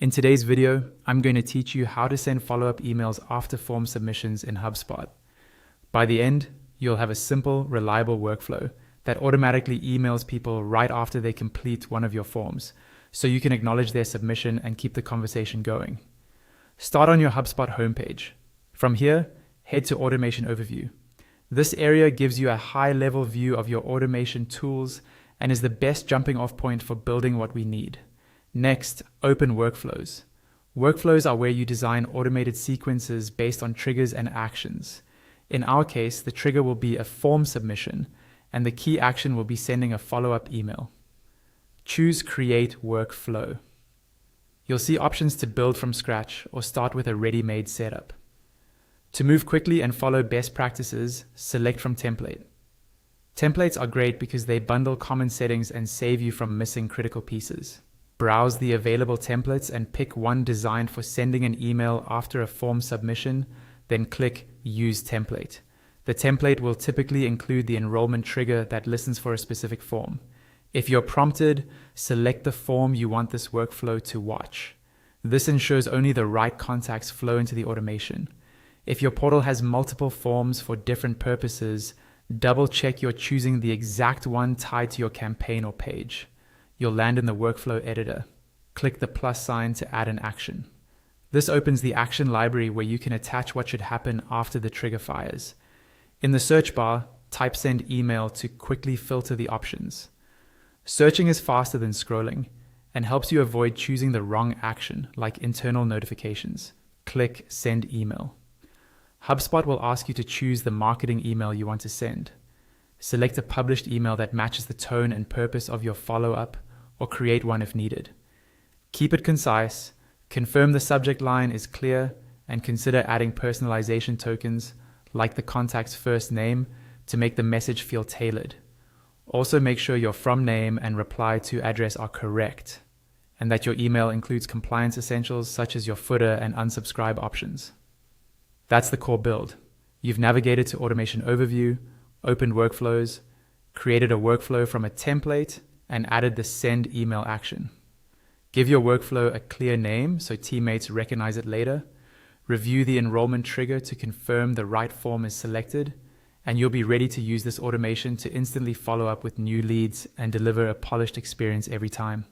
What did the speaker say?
In today's video, I'm going to teach you how to send follow-up emails after form submissions in HubSpot. By the end, you'll have a simple, reliable workflow that automatically emails people right after they complete one of your forms, so you can acknowledge their submission and keep the conversation going. Start on your HubSpot homepage. From here, head to Automation Overview. This area gives you a high-level view of your automation tools and is the best jumping-off point for building what we need. Next, open Workflows. Workflows are where you design automated sequences based on triggers and actions. In our case, the trigger will be a form submission, and the key action will be sending a follow-up email. Choose Create Workflow. You'll see options to build from scratch or start with a ready-made setup. To move quickly and follow best practices, select from Template. Templates are great because they bundle common settings and save you from missing critical pieces. Browse the available templates and pick one designed for sending an email after a form submission, then click Use Template. The template will typically include the enrollment trigger that listens for a specific form. If you're prompted, select the form you want this workflow to watch. This ensures only the right contacts flow into the automation. If your portal has multiple forms for different purposes, double-check you're choosing the exact one tied to your campaign or page. You'll land in the workflow editor. Click the plus sign to add an action. This opens the action library where you can attach what should happen after the trigger fires. In the search bar, type send email to quickly filter the options. Searching is faster than scrolling and helps you avoid choosing the wrong action like internal notifications. Click send email. HubSpot will ask you to choose the marketing email you want to send. Select a published email that matches the tone and purpose of your follow-up, or create one if needed. Keep it concise, confirm the subject line is clear, and consider adding personalization tokens like the contact's first name to make the message feel tailored. Also make sure your from name and reply to address are correct, and that your email includes compliance essentials such as your footer and unsubscribe options. That's the core build. You've navigated to Automation Overview, opened workflows, created a workflow from a template, and added the send email action. Give your workflow a clear name so teammates recognize it later. Review the enrollment trigger to confirm the right form is selected, and you'll be ready to use this automation to instantly follow up with new leads and deliver a polished experience every time.